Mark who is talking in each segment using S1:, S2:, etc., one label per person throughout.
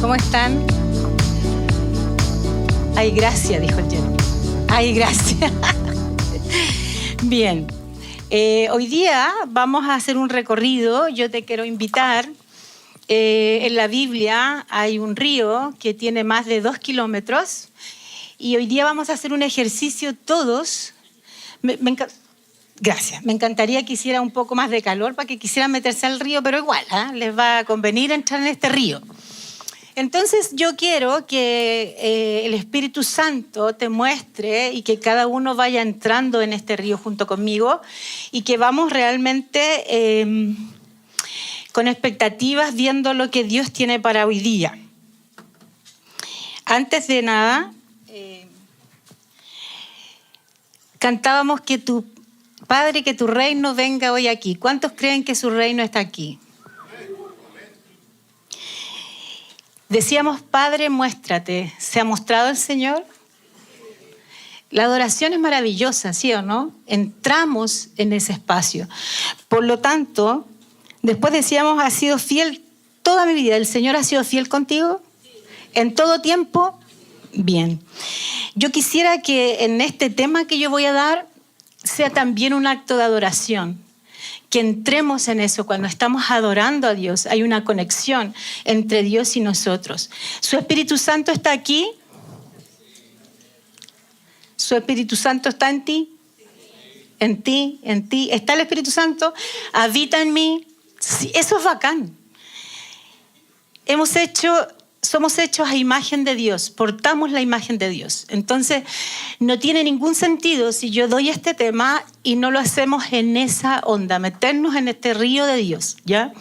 S1: ¿Cómo están? Ay, gracias, dijo el Jeremy. Ay, gracias. Bien. Hoy día vamos a hacer un recorrido. Yo te quiero invitar. En la Biblia hay un río que tiene más de 2 kilómetros y hoy día vamos a hacer un ejercicio todos. Gracias. Me encantaría que hiciera un poco más de calor para que quisieran meterse al río, pero igual, les va a convenir entrar en este río. Entonces yo quiero que el Espíritu Santo te muestre y que cada uno vaya entrando en este río junto conmigo y que vamos realmente con expectativas viendo lo que Dios tiene para hoy día. Antes de nada, cantábamos que tu Padre, que tu reino venga hoy aquí. ¿Cuántos creen que su reino está aquí? Decíamos, Padre, muéstrate. ¿Se ha mostrado el Señor? La adoración es maravillosa, ¿sí o no? Entramos en ese espacio. Por lo tanto, después decíamos, ha sido fiel toda mi vida. ¿El Señor ha sido fiel contigo? ¿En todo tiempo? Bien. Yo quisiera que en este tema que yo voy a dar sea también un acto de adoración. Que entremos en eso cuando estamos adorando a Dios. Hay una conexión entre Dios y nosotros. ¿Su Espíritu Santo está aquí? ¿Su Espíritu Santo está en ti? ¿En ti? ¿En ti? ¿Está el Espíritu Santo? ¿Habita en mí? Sí, eso es bacán. Somos hechos a imagen de Dios, portamos la imagen de Dios. Entonces, no tiene ningún sentido si yo doy este tema y no lo hacemos en esa onda, meternos en este río de Dios, ¿ya?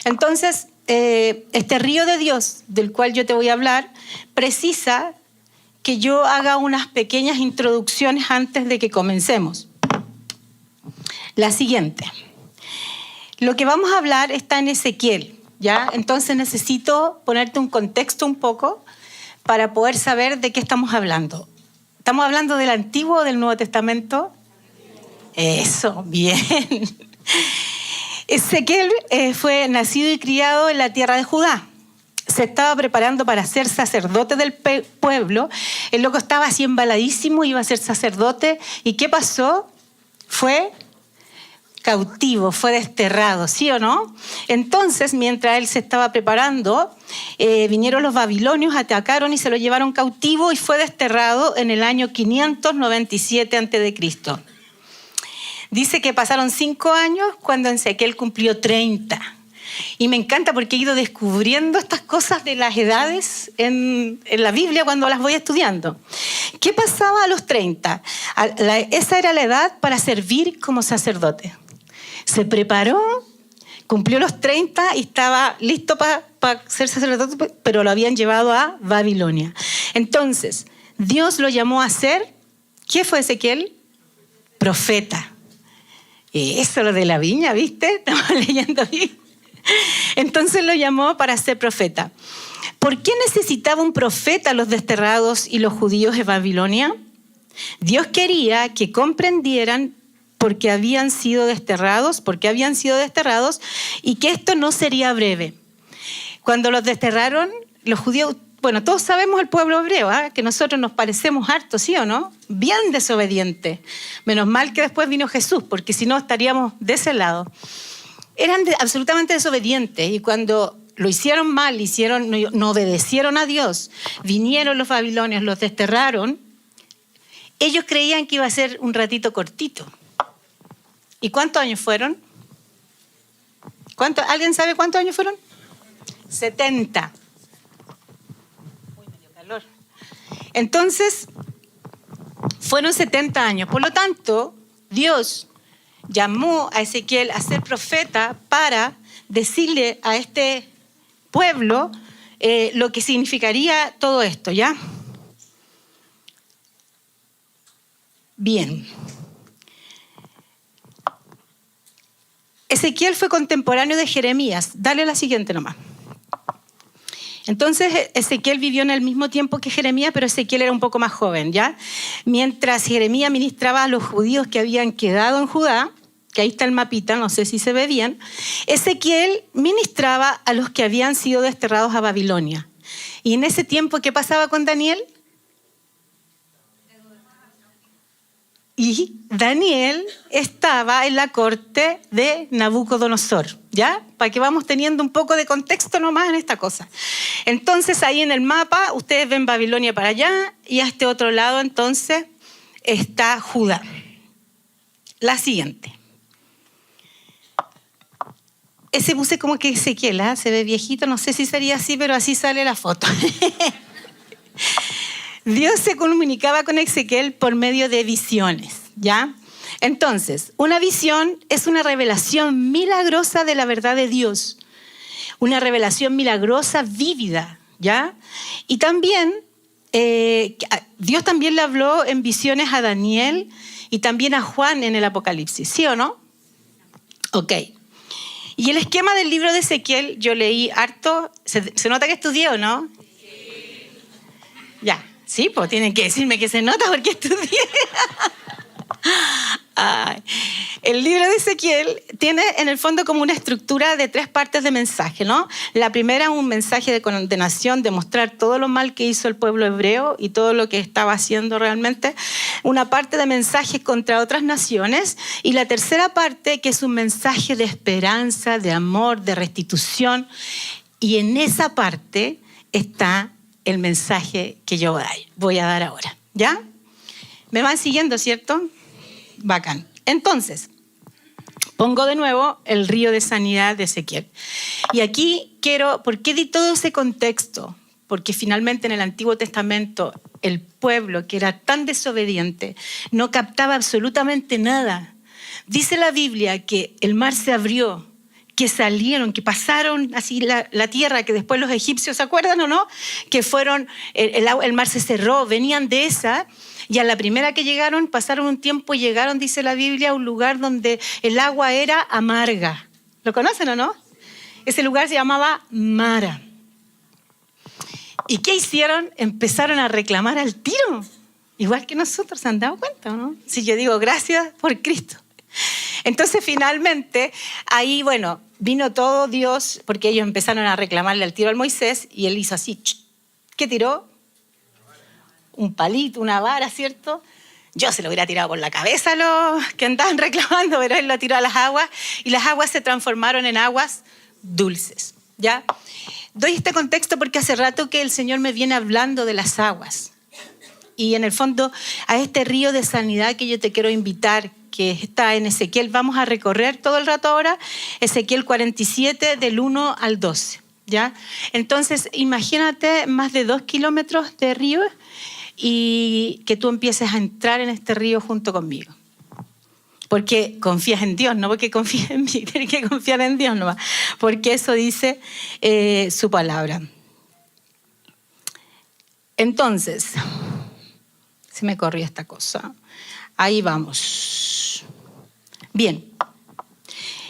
S1: Entonces, este río de Dios del cual yo te voy a hablar precisa que yo haga unas pequeñas introducciones antes de que comencemos. La siguiente. Lo que vamos a hablar está en Ezequiel. ¿Ya? Entonces necesito ponerte un contexto un poco para poder saber de qué estamos hablando. ¿Estamos hablando del Antiguo o del Nuevo Testamento? Eso, bien. Ezequiel fue nacido y criado en la tierra de Judá. Se estaba preparando para ser sacerdote del pueblo. El loco estaba así embaladísimo, iba a ser sacerdote. ¿Y qué pasó? Fue cautivo, fue desterrado, ¿sí o no? Entonces, mientras él se estaba preparando, vinieron los babilonios, atacaron y se lo llevaron cautivo y fue desterrado en el año 597 a.C. Dice que pasaron 5 años cuando Ezequiel cumplió 30. Y me encanta porque he ido descubriendo estas cosas de las edades en la Biblia cuando las voy estudiando. ¿Qué pasaba a los 30? Esa era la edad para servir como sacerdote. Se preparó, cumplió los 30 y estaba listo para ser sacerdote, pero lo habían llevado a Babilonia. Entonces, Dios lo llamó a ser, ¿qué fue Ezequiel? Profeta. Eso lo de la viña, ¿viste? Estamos leyendo ahí. Entonces lo llamó para ser profeta. ¿Por qué necesitaba un profeta los desterrados y los judíos de Babilonia? Dios quería que comprendieran por qué habían sido desterrados y que esto no sería breve. Cuando los desterraron, los judíos, bueno, todos sabemos el pueblo hebreo, que nosotros nos parecemos harto, ¿sí o no? Bien desobedientes. Menos mal que después vino Jesús, porque si no estaríamos de ese lado. Eran absolutamente desobedientes y cuando lo hicieron mal, no obedecieron a Dios, vinieron los babilonios, los desterraron, ellos creían que iba a ser un ratito cortito. ¿Y cuántos años fueron? ¿Alguien sabe cuántos años fueron? 70. Uy, me dio calor. Entonces, fueron 70 años. Por lo tanto, Dios llamó a Ezequiel a ser profeta para decirle a este pueblo lo que significaría todo esto, ¿ya? Bien. Ezequiel fue contemporáneo de Jeremías. Dale la siguiente nomás. Entonces, Ezequiel vivió en el mismo tiempo que Jeremías, pero Ezequiel era un poco más joven, ¿ya? Mientras Jeremías ministraba a los judíos que habían quedado en Judá, que ahí está el mapita, no sé si se ve bien, Ezequiel ministraba a los que habían sido desterrados a Babilonia. Y en ese tiempo, ¿qué pasaba con Daniel? Y Daniel estaba en la corte de Nabucodonosor, ¿ya? Para que vamos teniendo un poco de contexto nomás en esta cosa. Entonces, ahí en el mapa, ustedes ven Babilonia para allá y a este otro lado, entonces, está Judá. La siguiente. Ese puse como que Ezequiel, ¿eh? Se ve viejito, no sé si sería así, pero así sale la foto. Dios se comunicaba con Ezequiel por medio de visiones, ¿ya? Entonces, una visión es una revelación milagrosa de la verdad de Dios. Una revelación milagrosa, vívida, ¿ya? Y también, Dios también le habló en visiones a Daniel y también a Juan en el Apocalipsis, ¿sí o no? Ok. Y el esquema del libro de Ezequiel, yo leí harto. ¿Se nota que estudié o no? Sí. Ya, sí, pues tienen que decirme que se nota porque estudié. Ay. El libro de Ezequiel tiene en el fondo como una estructura de 3 partes de mensaje, ¿no? La primera es un mensaje de condenación, de mostrar todo lo mal que hizo el pueblo hebreo y todo lo que estaba haciendo realmente. Una parte de mensaje contra otras naciones. Y la tercera parte, que es un mensaje de esperanza, de amor, de restitución. Y en esa parte está el mensaje que yo voy a dar ahora, ¿ya? ¿Me van siguiendo, cierto? Bacán. Entonces, pongo de nuevo el río de sanidad de Ezequiel. Y aquí ¿por qué di todo ese contexto? Porque finalmente en el Antiguo Testamento el pueblo que era tan desobediente no captaba absolutamente nada. Dice la Biblia que el mar se abrió, que salieron, que pasaron así la tierra, que después los egipcios, ¿se acuerdan o no? Que fueron, el mar se cerró, venían de esa. Y a la primera que llegaron, pasaron un tiempo y llegaron, dice la Biblia, a un lugar donde el agua era amarga. ¿Lo conocen o no? Ese lugar se llamaba Mara. ¿Y qué hicieron? Empezaron a reclamar al tiro. Igual que nosotros, ¿se han dado cuenta o no? Si yo digo, gracias por Cristo. Entonces, finalmente, ahí, bueno, vino todo Dios, porque ellos empezaron a reclamarle al tiro al Moisés, y él hizo así, ¿qué tiró? Un palito, una vara, ¿cierto? Yo se lo hubiera tirado por la cabeza a los que andaban reclamando, pero él lo tiró a las aguas y las aguas se transformaron en aguas dulces, ¿ya? Doy este contexto porque hace rato que el Señor me viene hablando de las aguas. Y en el fondo, a este río de sanidad que yo te quiero invitar, que está en Ezequiel, vamos a recorrer todo el rato ahora, Ezequiel 47, del 1 al 12, ¿ya? Entonces, imagínate más de 2 kilómetros de río, y que tú empieces a entrar en este río junto conmigo. Porque confías en Dios, no porque confías en mí, tienes que confiar en Dios nomás, porque eso dice su palabra. Entonces, se me corrió esta cosa. Ahí vamos. Bien.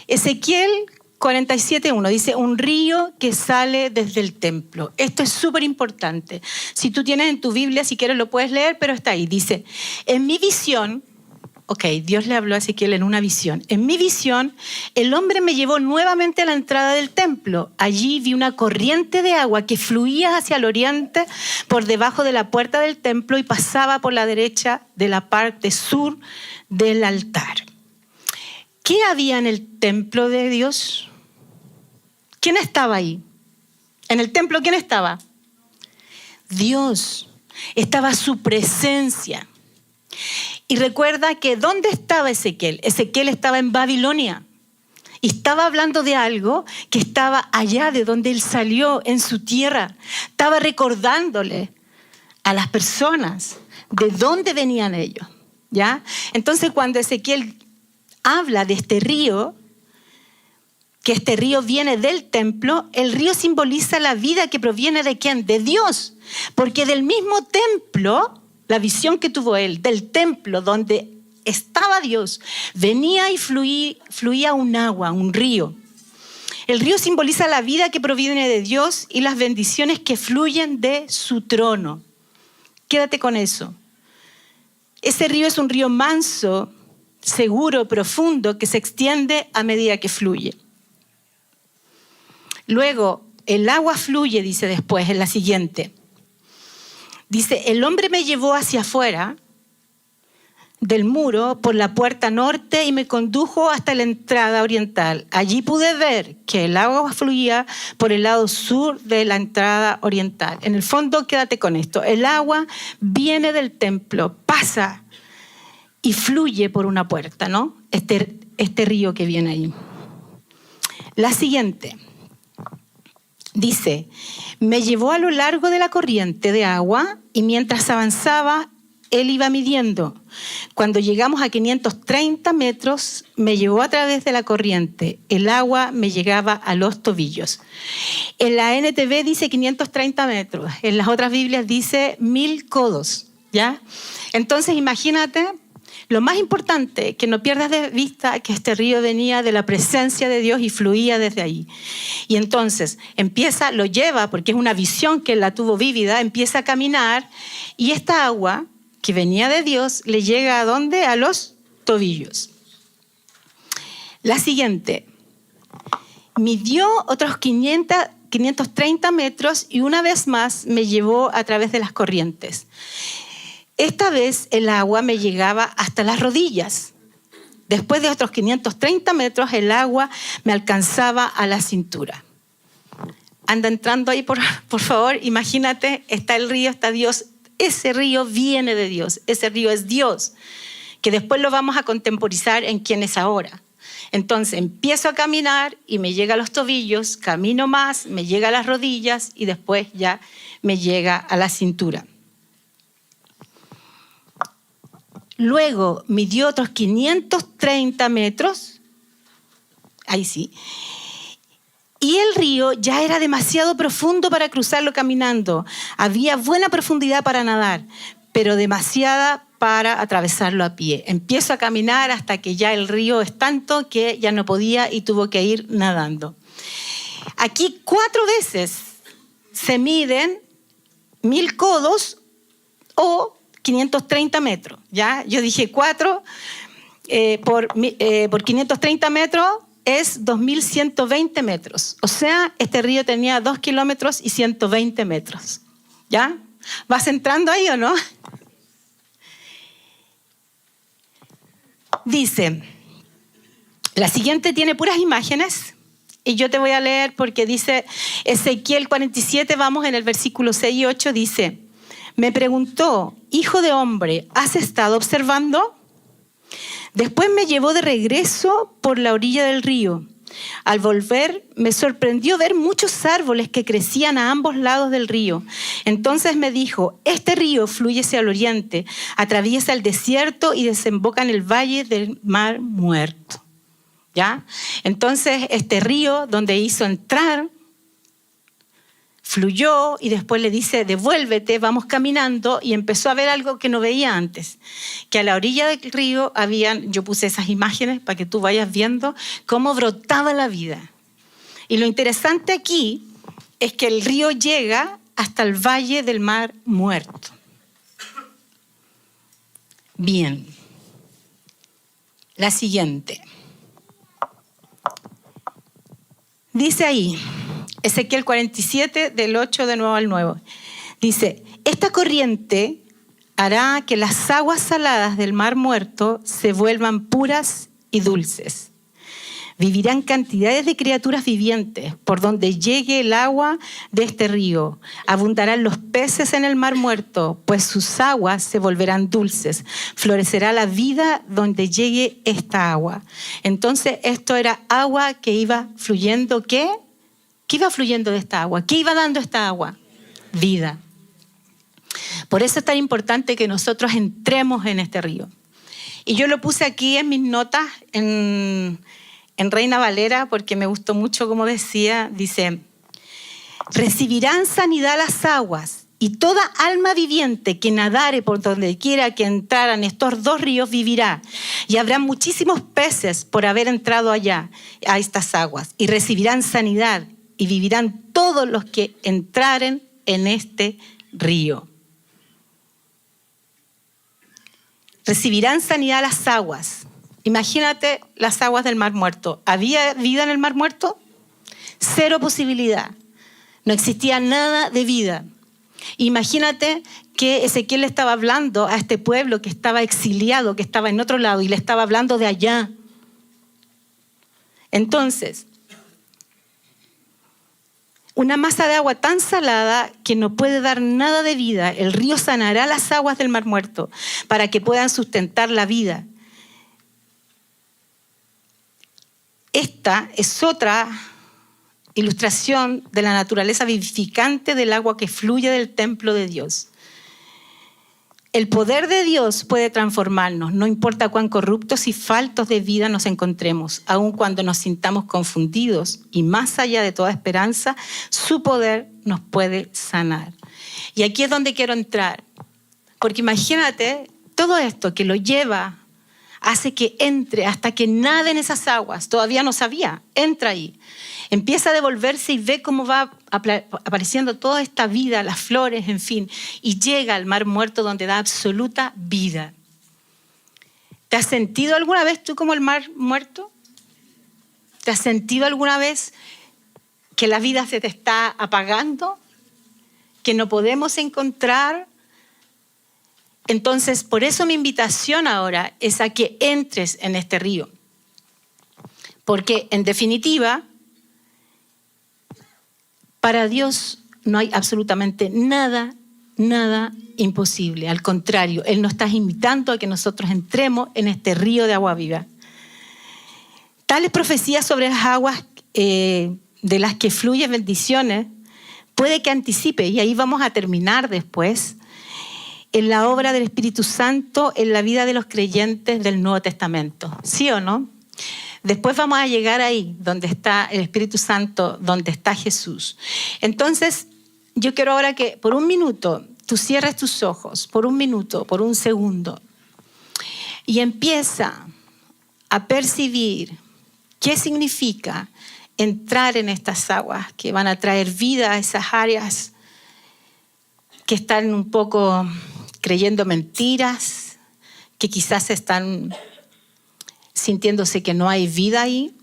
S1: Ezequiel 47:1 dice, un río que sale desde el templo. Esto es súper importante. Si tú tienes en tu Biblia, si quieres lo puedes leer, pero está ahí. Dice, en mi visión, Dios le habló a Ezequiel en una visión. En mi visión, el hombre me llevó nuevamente a la entrada del templo. Allí vi una corriente de agua que fluía hacia el oriente por debajo de la puerta del templo y pasaba por la derecha de la parte sur del altar. ¿Qué había en el templo de Dios? ¿Quién estaba ahí? En el templo, ¿quién estaba? Dios. Estaba su presencia. Y recuerda que ¿dónde estaba Ezequiel? Ezequiel estaba en Babilonia. Y estaba hablando de algo que estaba allá de donde él salió, en su tierra. Estaba recordándole a las personas de dónde venían ellos, ¿ya? Entonces, cuando Ezequiel habla de este río, que este río viene del templo, el río simboliza la vida que proviene ¿de quién? De Dios. Porque del mismo templo, la visión que tuvo él, del templo donde estaba Dios, venía y fluía un agua, un río. El río simboliza la vida que proviene de Dios y las bendiciones que fluyen de su trono. Quédate con eso. Ese río es un río manso, seguro, profundo, que se extiende a medida que fluye. Luego, el agua fluye, dice después, en la siguiente. Dice, el hombre me llevó hacia afuera del muro por la puerta norte y me condujo hasta la entrada oriental. Allí pude ver que el agua fluía por el lado sur de la entrada oriental. En el fondo, quédate con esto. El agua viene del templo, pasa y fluye por una puerta, ¿no? Este río que viene ahí. La siguiente. Dice, me llevó a lo largo de la corriente de agua y mientras avanzaba, él iba midiendo. Cuando llegamos a 530 metros, me llevó a través de la corriente. El agua me llegaba a los tobillos. En la NTV dice 530 metros. En las otras Biblias dice 1000 codos, ¿ya? Entonces, imagínate, lo más importante, que no pierdas de vista que este río venía de la presencia de Dios y fluía desde ahí. Y entonces lo lleva, porque es una visión que él la tuvo vívida, empieza a caminar y esta agua que venía de Dios le llega ¿a dónde? A los tobillos. La siguiente. Midió otros 530 metros y una vez más me llevó a través de las corrientes. Esta vez el agua me llegaba hasta las rodillas. Después de otros 530 metros, el agua me alcanzaba a la cintura. Anda entrando ahí, por favor. Imagínate, está el río, está Dios. Ese río viene de Dios. Ese río es Dios, que después lo vamos a contemporizar en quién es ahora. Entonces empiezo a caminar y me llega a los tobillos, camino más, me llega a las rodillas y después ya me llega a la cintura. Luego midió otros 530 metros, ahí sí, y el río ya era demasiado profundo para cruzarlo caminando. Había buena profundidad para nadar, pero demasiada para atravesarlo a pie. Empiezo a caminar hasta que ya el río es tanto que ya no podía y tuvo que ir nadando. Aquí 4 veces se miden 1000 codos o 530 metros, ¿ya? Yo dije 4 por 530 metros es 2120 metros. O sea, este río tenía 2 kilómetros y 120 metros, ¿ya? ¿Vas entrando ahí o no? Dice, la siguiente tiene puras imágenes y yo te voy a leer porque dice Ezequiel 47, vamos en el versículo 6 y 8, dice, me preguntó, hijo de hombre, ¿has estado observando? Después me llevó de regreso por la orilla del río. Al volver, me sorprendió ver muchos árboles que crecían a ambos lados del río. Entonces me dijo, este río fluye hacia el oriente, atraviesa el desierto y desemboca en el valle del Mar Muerto. ¿Ya? Entonces este río donde hizo entrar, fluyó y después le dice, devuélvete, vamos caminando, y empezó a ver algo que no veía antes, que a la orilla del río yo puse esas imágenes para que tú vayas viendo cómo brotaba la vida. Y lo interesante aquí es que el río llega hasta el valle del Mar Muerto. Bien. La siguiente. Dice ahí, Ezequiel 47, del 8 de nuevo al 9. Dice, esta corriente hará que las aguas saladas del Mar Muerto se vuelvan puras y dulces. Vivirán cantidades de criaturas vivientes por donde llegue el agua de este río. Abundarán los peces en el Mar Muerto, pues sus aguas se volverán dulces. Florecerá la vida donde llegue esta agua. Entonces, esto era agua que iba fluyendo, ¿qué? ¿Qué iba fluyendo de esta agua? ¿Qué iba dando esta agua? Vida. Por eso es tan importante que nosotros entremos en este río. Y yo lo puse aquí en mis notas, en Reina Valera, porque me gustó mucho como decía, dice, recibirán sanidad las aguas y toda alma viviente que nadare por donde quiera que entraran estos 2 ríos vivirá. Y habrá muchísimos peces por haber entrado allá, a estas aguas, y recibirán sanidad y vivirán todos los que entraren en este río. Recibirán sanidad las aguas. Imagínate las aguas del Mar Muerto. ¿Había vida en el Mar Muerto? 0 posibilidad. No existía nada de vida. Imagínate que Ezequiel le estaba hablando a este pueblo que estaba exiliado, que estaba en otro lado, y le estaba hablando de allá. Entonces, una masa de agua tan salada que no puede dar nada de vida, el río sanará las aguas del Mar Muerto para que puedan sustentar la vida. Esta es otra ilustración de la naturaleza vivificante del agua que fluye del templo de Dios. El poder de Dios puede transformarnos, no importa cuán corruptos y faltos de vida nos encontremos, aun cuando nos sintamos confundidos y más allá de toda esperanza, su poder nos puede sanar. Y aquí es donde quiero entrar, porque imagínate todo esto que lo lleva, hace que entre hasta que nade en esas aguas, todavía no sabía, entra ahí. Empieza a devolverse y ve cómo va apareciendo toda esta vida, las flores, en fin, y llega al Mar Muerto donde da absoluta vida. ¿Te has sentido alguna vez tú como el Mar Muerto? ¿Te has sentido alguna vez que la vida se te está apagando? ¿Que no podemos encontrar? Entonces, por eso mi invitación ahora es a que entres en este río. Porque, en definitiva, para Dios no hay absolutamente nada imposible. Al contrario, Él nos está invitando a que nosotros entremos en este río de agua viva. Tales profecías sobre las aguas de las que fluyen bendiciones puede que anticipe, y ahí vamos a terminar después, en la obra del Espíritu Santo en la vida de los creyentes del Nuevo Testamento. ¿Sí o no? Después vamos a llegar ahí, donde está el Espíritu Santo, donde está Jesús. Entonces, yo quiero ahora que por un minuto tú cierres tus ojos, por un minuto, por un segundo, y empieza a percibir qué significa entrar en estas aguas que van a traer vida a esas áreas que están un poco creyendo mentiras, que quizás están sintiéndose que no hay vida ahí,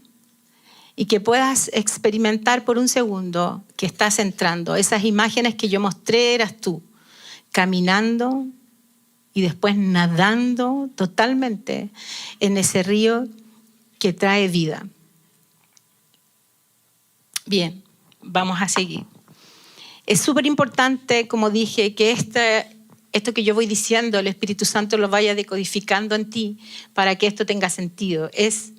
S1: y que puedas experimentar por un segundo que estás entrando. Esas imágenes que yo mostré eras tú, caminando y después nadando totalmente en ese río que trae vida. Bien, vamos a seguir. Es súper importante, como dije, que esto que yo voy diciendo, el Espíritu Santo lo vaya decodificando en ti para que esto tenga sentido. Es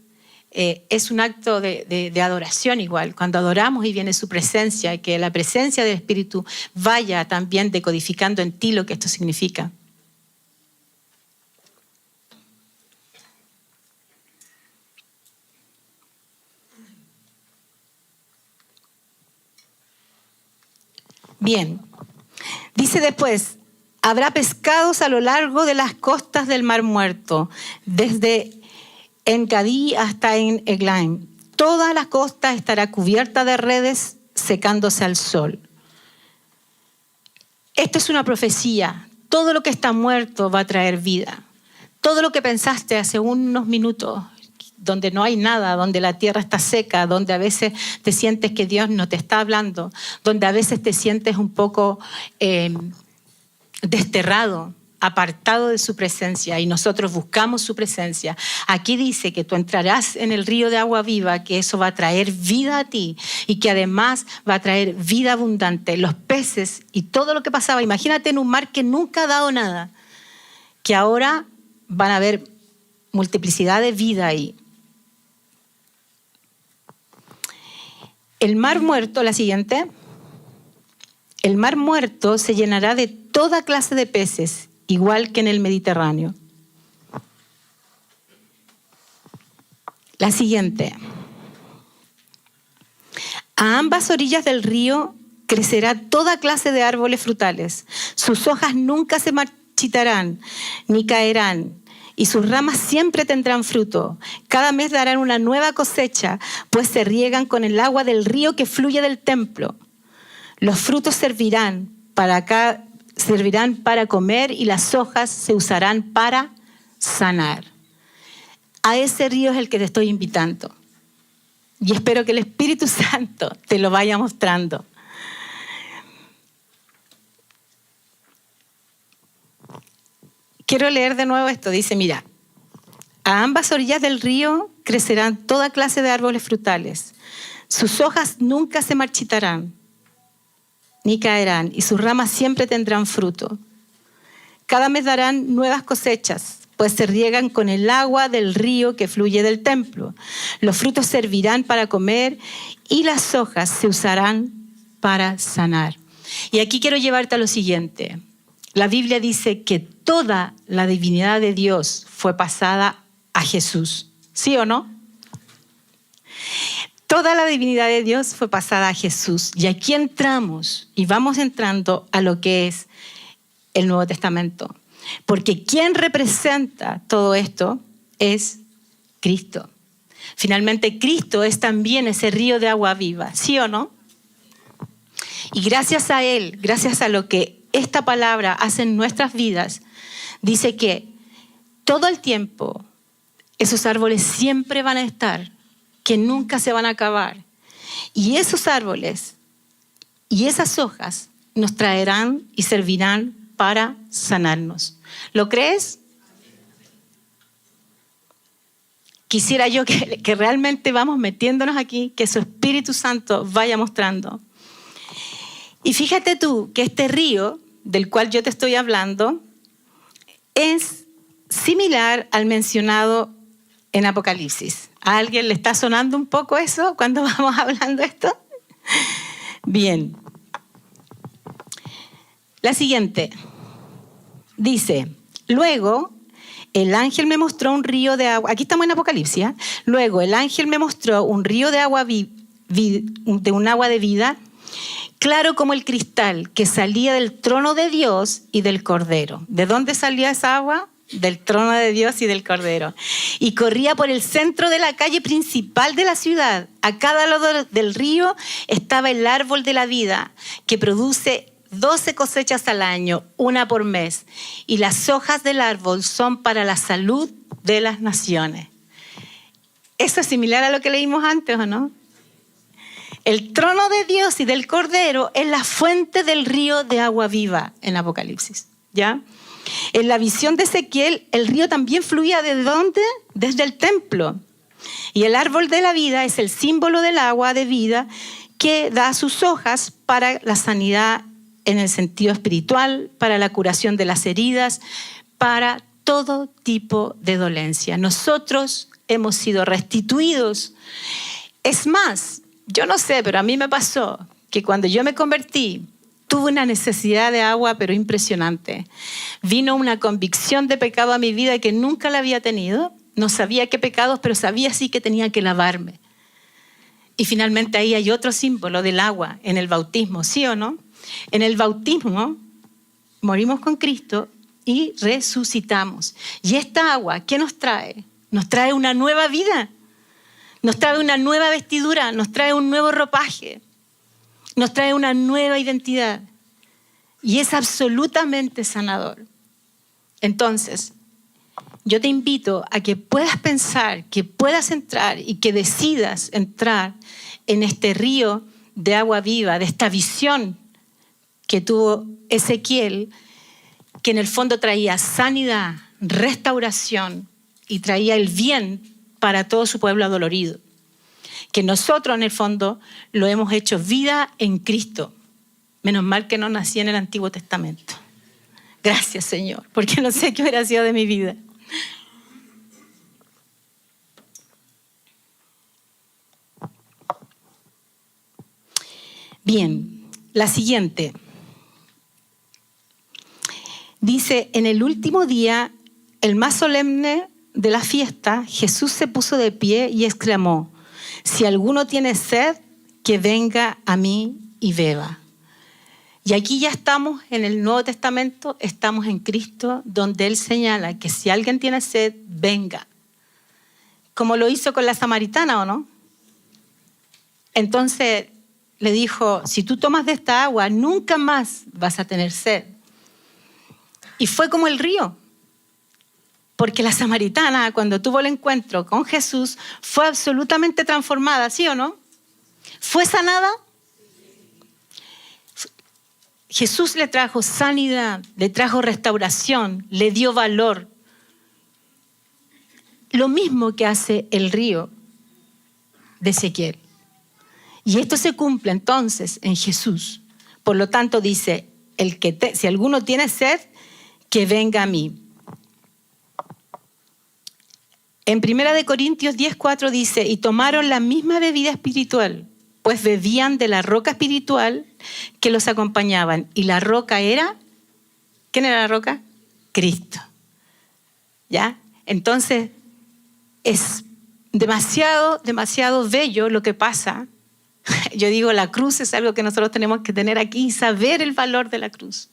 S1: un acto de adoración igual. Cuando adoramos y viene su presencia, que la presencia del Espíritu vaya también decodificando en ti lo que esto significa. Bien, dice después, habrá pescados a lo largo de las costas del Mar Muerto, desde En-Gadi hasta en Eglaim. Toda la costa estará cubierta de redes, secándose al sol. Esto es una profecía. Todo lo que está muerto va a traer vida. Todo lo que pensaste hace unos minutos, donde no hay nada, donde la tierra está seca, donde a veces te sientes que Dios no te está hablando, donde a veces te sientes un poco desterrado, apartado de su presencia, y nosotros buscamos su presencia. Aquí dice que tú entrarás en el río de agua viva, que eso va a traer vida a ti y que además va a traer vida abundante. Los peces y todo lo que pasaba, imagínate en un mar que nunca ha dado nada, que ahora van a haber multiplicidad de vida ahí. El Mar Muerto, la siguiente. El Mar Muerto se llenará de toda clase de peces, igual que en el Mediterráneo. La siguiente. A ambas orillas del río crecerá toda clase de árboles frutales. Sus hojas nunca se marchitarán ni caerán, y sus ramas siempre tendrán fruto. Cada mes darán una nueva cosecha, pues se riegan con el agua del río que fluye del templo. Los frutos servirán para comer y las hojas se usarán para sanar. A ese río es el que te estoy invitando. Y espero que el Espíritu Santo te lo vaya mostrando. Quiero leer de nuevo esto. Dice, mira, a ambas orillas del río crecerán toda clase de árboles frutales. Sus hojas nunca se marchitarán, ni caerán, y sus ramas siempre tendrán fruto. Cada mes darán nuevas cosechas, pues se riegan con el agua del río que fluye del templo. Los frutos servirán para comer y las hojas se usarán para sanar. Y aquí quiero llevarte a lo siguiente. La Biblia dice que toda la divinidad de Dios fue pasada a Jesús. ¿Sí o no? Toda la divinidad de Dios fue pasada a Jesús. Y aquí entramos y vamos entrando a lo que es el Nuevo Testamento. Porque quien representa todo esto es Cristo. Finalmente, Cristo es también ese río de agua viva. ¿Sí o no? Y gracias a Él, gracias a lo que esta palabra hace en nuestras vidas, dice que todo el tiempo esos árboles siempre van a estar, que nunca se van a acabar. Y esos árboles y esas hojas nos traerán y servirán para sanarnos. ¿Lo crees? Quisiera yo que realmente vamos metiéndonos aquí, que su Espíritu Santo vaya mostrando. Y fíjate tú que este río del cual yo te estoy hablando es similar al mencionado en Apocalipsis. ¿A alguien le está sonando un poco eso cuando vamos hablando de esto? Bien. La siguiente. Dice, luego el ángel me mostró un río de agua. Aquí estamos en Apocalipsis. ¿Eh? Luego el ángel me mostró un río de agua, de un agua de vida, claro como el cristal, que salía del trono de Dios y del Cordero. ¿De dónde salía esa agua? Del trono de Dios y del Cordero. Y corría por el centro de la calle principal de la ciudad. A cada lado del río estaba el árbol de la vida, que produce 12 cosechas al año, una por mes. Y las hojas del árbol son para la salud de las naciones. ¿Eso es similar a lo que leímos antes o no? El trono de Dios y del Cordero es la fuente del río de agua viva en Apocalipsis, ¿ya? En la visión de Ezequiel, el río también fluía ¿de dónde? Desde el templo. Y el árbol de la vida es el símbolo del agua de vida que da sus hojas para la sanidad en el sentido espiritual, para la curación de las heridas, para todo tipo de dolencia. Nosotros hemos sido restituidos. Es más, yo no sé, pero a mí me pasó que cuando yo me convertí, tuve una necesidad de agua, pero impresionante. Vino una convicción de pecado a mi vida que nunca la había tenido. No sabía qué pecados, pero sabía sí que tenía que lavarme. Y finalmente ahí hay otro símbolo del agua en el bautismo, ¿sí o no? En el bautismo morimos con Cristo y resucitamos. Y esta agua, ¿qué nos trae? Nos trae una nueva vida. Nos trae una nueva vestidura, nos trae un nuevo ropaje, nos trae una nueva identidad. Y es absolutamente sanador. Entonces, yo te invito a que puedas pensar, que puedas entrar y que decidas entrar en este río de agua viva, de esta visión que tuvo Ezequiel, que en el fondo traía sanidad, restauración y traía el bien para todo su pueblo adolorido. Que nosotros en el fondo lo hemos hecho vida en Cristo. Menos mal que no nací en el Antiguo Testamento. Gracias, Señor, porque no sé qué hubiera sido de mi vida. Bien, la siguiente. Dice, en el último día, el más solemne de la fiesta, Jesús se puso de pie y exclamó, si alguno tiene sed, que venga a mí y beba. Y aquí ya estamos en el Nuevo Testamento, estamos en Cristo, donde Él señala que si alguien tiene sed, venga. Como lo hizo con la samaritana, ¿o no? Entonces le dijo, si tú tomas de esta agua, nunca más vas a tener sed. Y fue como el río. Porque la samaritana, cuando tuvo el encuentro con Jesús, fue absolutamente transformada, ¿sí o no? ¿Fue sanada? Jesús le trajo sanidad, le trajo restauración, le dio valor. Lo mismo que hace el río de Ezequiel. Y esto se cumple entonces en Jesús. Por lo tanto dice, si alguno tiene sed, que venga a mí. En 1 Corintios 10:4 dice, y tomaron la misma bebida espiritual, pues bebían de la roca espiritual que los acompañaban. Y la roca era, ¿quién era la roca? Cristo. ¿Ya? Entonces, es demasiado, demasiado bello lo que pasa. Yo digo, la cruz es algo que nosotros tenemos que tener aquí y saber el valor de la cruz.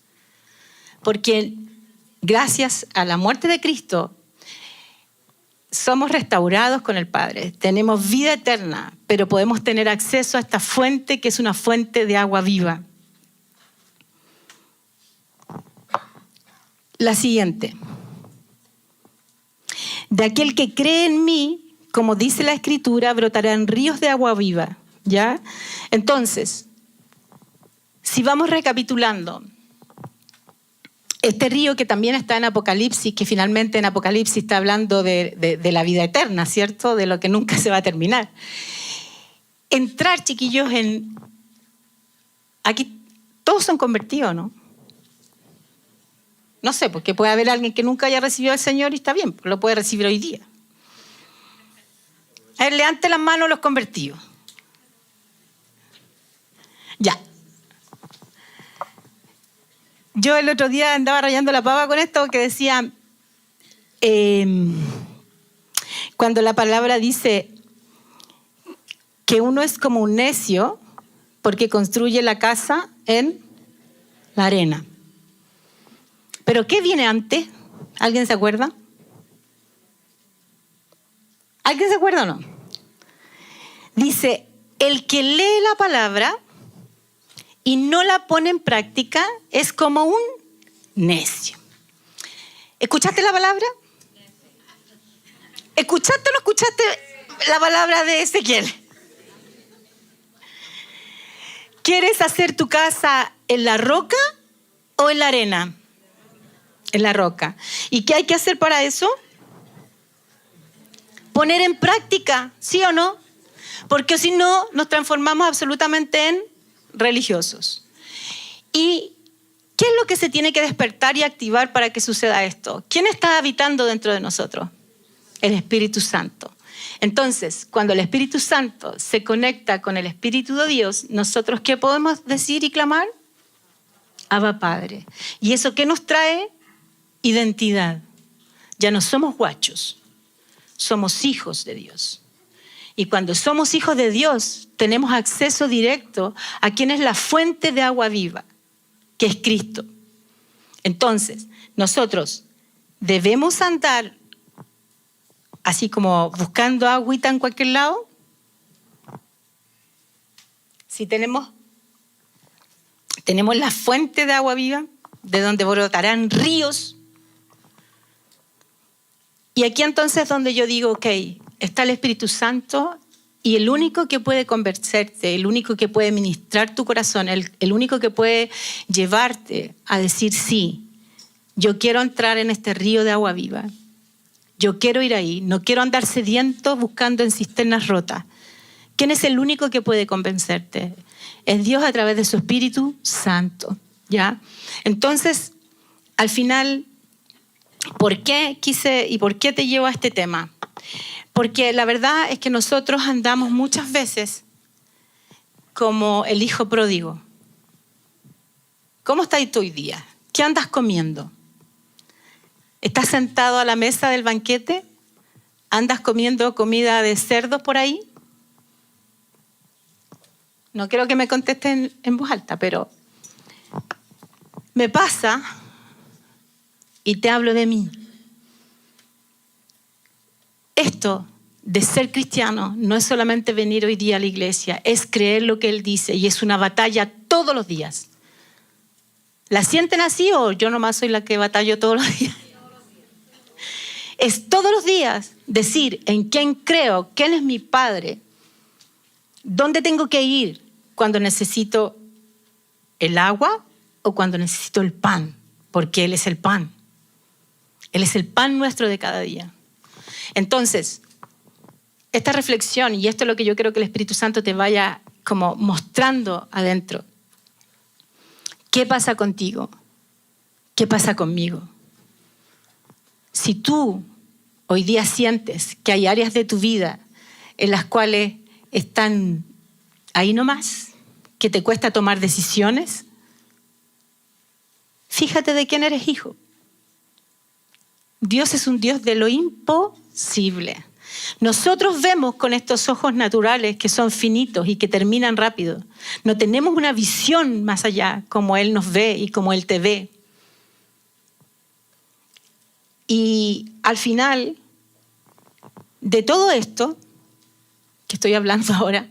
S1: Porque gracias a la muerte de Cristo, somos restaurados con el Padre. Tenemos vida eterna, pero podemos tener acceso a esta fuente que es una fuente de agua viva. La siguiente. De aquel que cree en mí, como dice la Escritura, brotarán ríos de agua viva. ¿Ya? Entonces, si vamos recapitulando, este río que también está en Apocalipsis, que finalmente en Apocalipsis está hablando de la vida eterna, ¿cierto? De lo que nunca se va a terminar. Entrar, chiquillos, aquí todos son convertidos, ¿no? No sé, porque puede haber alguien que nunca haya recibido al Señor y está bien, lo puede recibir hoy día. A ver, levante las manos los convertidos. Ya. Yo el otro día andaba rayando la pava con esto que decía, cuando la palabra dice que uno es como un necio porque construye la casa en la arena. ¿Pero qué viene antes? ¿Alguien se acuerda? ¿Alguien se acuerda o no? Dice, el que lee la palabra y no la pone en práctica es como un necio. ¿Escuchaste la palabra? ¿Escuchaste o no escuchaste la palabra de Ezequiel? ¿Quieres hacer tu casa en la roca o en la arena? En la roca. ¿Y qué hay que hacer para eso? Poner en práctica, ¿sí o no? Porque si no, nos transformamos absolutamente en religiosos. ¿Y qué es lo que se tiene que despertar y activar para que suceda esto? ¿Quién está habitando dentro de nosotros? El Espíritu Santo. Entonces, cuando el Espíritu Santo se conecta con el Espíritu de Dios, ¿nosotros qué podemos decir y clamar? Abba Padre. ¿Y eso qué nos trae? Identidad. Ya no somos guachos, somos hijos de Dios. Y cuando somos hijos de Dios, tenemos acceso directo a quien es la fuente de agua viva, que es Cristo. Entonces, nosotros debemos andar así como buscando agüita en cualquier lado. Si tenemos la fuente de agua viva, de donde brotarán ríos. Y aquí entonces es donde yo digo, ok, está el Espíritu Santo y el único que puede convencerte, el único que puede ministrar tu corazón, el único que puede llevarte a decir sí, yo quiero entrar en este río de agua viva, yo quiero ir ahí, no quiero andar sediento buscando en cisternas rotas. ¿Quién es el único que puede convencerte? Es Dios a través de su Espíritu Santo, ¿ya? Entonces, al final, ¿por qué quise y por qué te llevo a este tema? Porque la verdad es que nosotros andamos muchas veces como el hijo pródigo. ¿Cómo estás tú hoy día? ¿Qué andas comiendo? ¿Estás sentado a la mesa del banquete? ¿Andas comiendo comida de cerdos por ahí? No quiero que me contesten en voz alta, pero me pasa y te hablo de mí. Esto de ser cristiano no es solamente venir hoy día a la iglesia, es creer lo que Él dice y es una batalla todos los días. ¿La sienten así o yo nomás soy la que batallo todos los días? Es todos los días decir en quién creo, quién es mi Padre, dónde tengo que ir cuando necesito el agua o cuando necesito el pan, porque Él es el pan. Él es el pan nuestro de cada día. Entonces, esta reflexión, y esto es lo que yo creo que el Espíritu Santo te vaya como mostrando adentro. ¿Qué pasa contigo? ¿Qué pasa conmigo? Si tú hoy día sientes que hay áreas de tu vida en las cuales están ahí nomás, que te cuesta tomar decisiones, fíjate de quién eres hijo. Dios es un Dios de lo imposible. Nosotros vemos con estos ojos naturales que son finitos y que terminan rápido. No tenemos una visión más allá como Él nos ve y como Él te ve. Y al final de todo esto que estoy hablando ahora,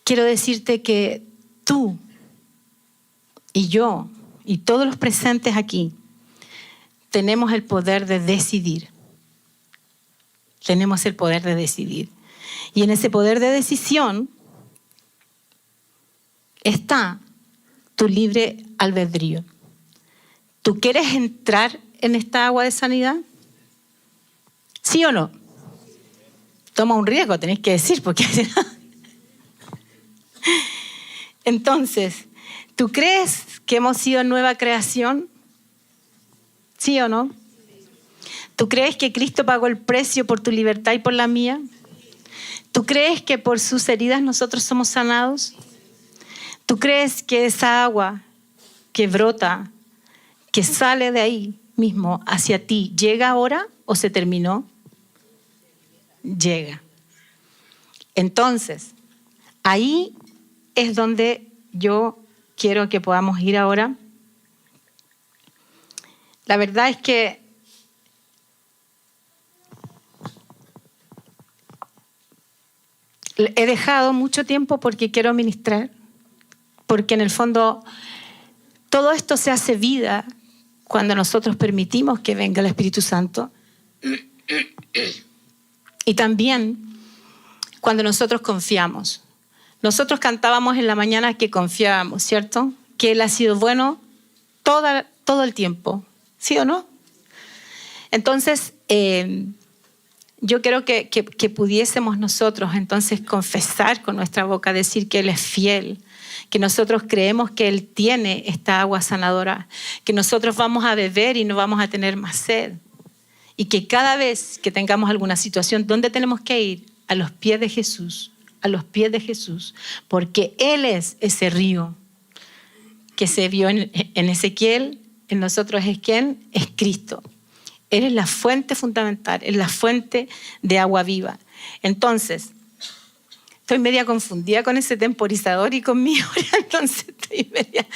S1: quiero decirte que tú y yo y todos los presentes aquí tenemos el poder de decidir. Tenemos el poder de decidir. Y en ese poder de decisión está tu libre albedrío. ¿Tú quieres entrar en esta agua de sanidad? ¿Sí o no? Toma un riesgo, tenéis que decir, porque entonces, ¿tú crees que hemos sido nueva creación? ¿Sí o no? ¿Tú crees que Cristo pagó el precio por tu libertad y por la mía? ¿Tú crees que por sus heridas nosotros somos sanados? ¿Tú crees que esa agua que brota, que sale de ahí mismo hacia ti, llega ahora o se terminó? Llega. Entonces, ahí es donde yo quiero que podamos ir ahora. La verdad es que he dejado mucho tiempo porque quiero ministrar, porque en el fondo todo esto se hace vida cuando nosotros permitimos que venga el Espíritu Santo y también cuando nosotros confiamos. Nosotros cantábamos en la mañana que confiábamos, ¿cierto? Que Él ha sido bueno todo el tiempo, ¿sí o no? Entonces, yo creo que pudiésemos nosotros entonces confesar con nuestra boca, decir que Él es fiel, que nosotros creemos que Él tiene esta agua sanadora, que nosotros vamos a beber y no vamos a tener más sed. Y que cada vez que tengamos alguna situación, ¿dónde tenemos que ir? A los pies de Jesús, a los pies de Jesús, porque Él es ese río que se vio en Ezequiel, en nosotros es ¿quién? Es Cristo. Él es la fuente fundamental, es la fuente de agua viva. Entonces, estoy media confundida con ese temporizador y con mi hora, entonces estoy media...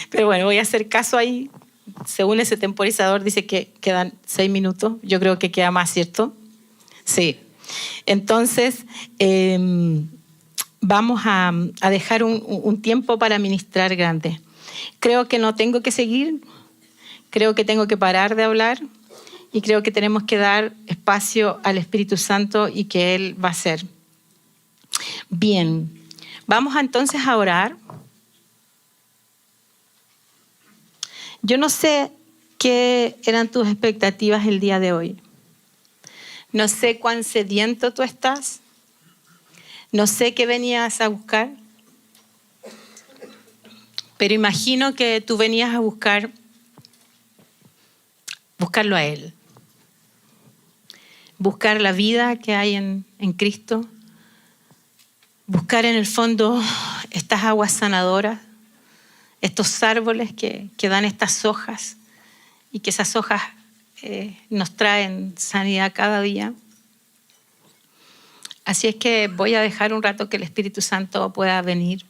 S1: Pero bueno, voy a hacer caso ahí. Según ese temporizador dice que quedan 6 minutos. Yo creo que queda más, ¿cierto? Sí. Entonces, vamos a dejar un tiempo para ministrar grande. Creo que no tengo que seguir. Creo que tengo que parar de hablar. Y creo que tenemos que dar espacio al Espíritu Santo y que Él va a hacer. Bien, vamos entonces a orar. Yo no sé qué eran tus expectativas el día de hoy. No sé cuán sediento tú estás. No sé qué venías a buscar. Pero imagino que tú venías a buscarlo a Él. Buscar la vida que hay en Cristo. Buscar en el fondo estas aguas sanadoras, estos árboles que dan estas hojas y que esas hojas nos traen sanidad cada día. Así es que voy a dejar un rato que el Espíritu Santo pueda venir.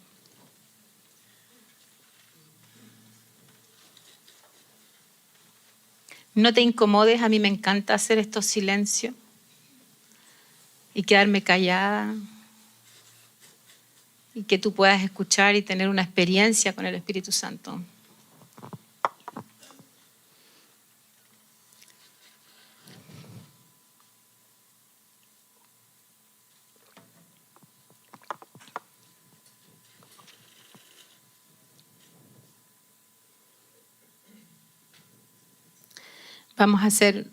S1: No te incomodes, a mí me encanta hacer estos silencios y quedarme callada y que tú puedas escuchar y tener una experiencia con el Espíritu Santo. Vamos a hacer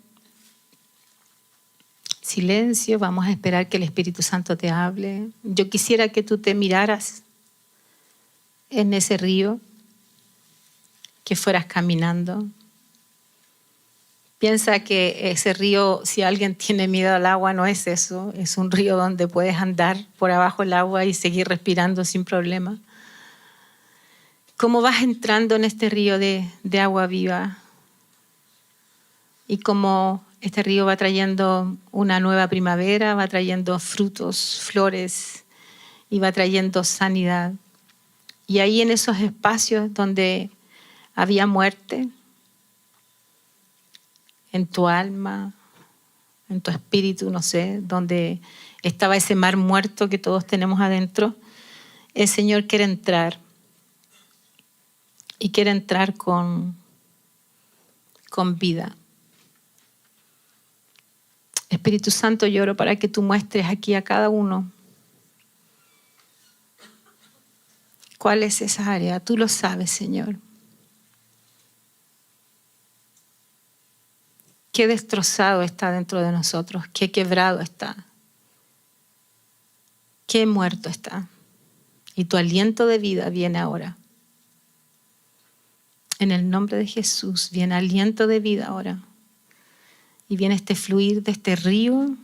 S1: silencio, vamos a esperar que el Espíritu Santo te hable. Yo quisiera que tú te miraras en ese río, que fueras caminando. Piensa que ese río, si alguien tiene miedo al agua, no es eso. Es un río donde puedes andar por abajo del agua y seguir respirando sin problema. ¿Cómo vas entrando en este río de agua viva? Y cómo este río va trayendo una nueva primavera, va trayendo frutos, flores y va trayendo sanidad. Y ahí en esos espacios donde había muerte, en tu alma, en tu espíritu, no sé, donde estaba ese mar muerto que todos tenemos adentro, el Señor quiere entrar. Y quiere entrar con vida. Espíritu Santo, yo oro para que tú muestres aquí a cada uno cuál es esa área. Tú lo sabes, Señor. Qué destrozado está dentro de nosotros, qué quebrado está, qué muerto está. Y tu aliento de vida viene ahora. En el nombre de Jesús viene aliento de vida ahora. Y viene este fluir de este río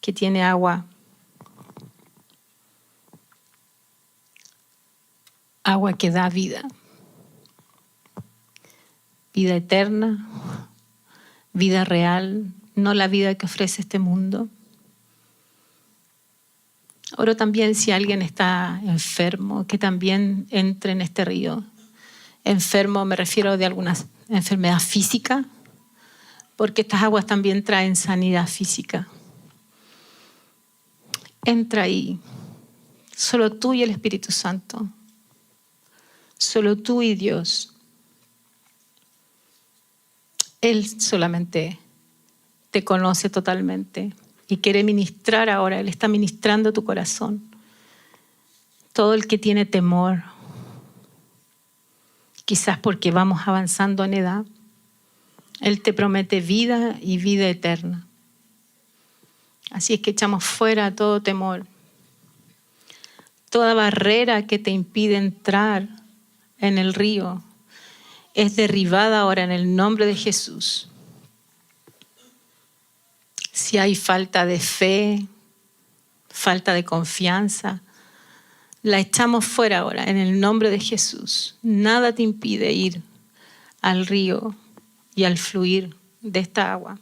S1: que tiene agua. Agua que da vida. Vida eterna, vida real, no la vida que ofrece este mundo. Oro también si alguien está enfermo, que también entre en este río. Enfermo me refiero de alguna enfermedad física, porque estas aguas también traen sanidad física. Entra ahí, solo tú y el Espíritu Santo, solo tú y Dios. Él solamente te conoce totalmente y quiere ministrar ahora. Él está ministrando tu corazón. Todo el que tiene temor, quizás porque vamos avanzando en edad, Él te promete vida y vida eterna. Así es que echamos fuera todo temor, toda barrera que te impide entrar en el río. Es derribada ahora en el nombre de Jesús. Si hay falta de fe, falta de confianza, la echamos fuera ahora en el nombre de Jesús. Nada te impide ir al río y al fluir de esta agua.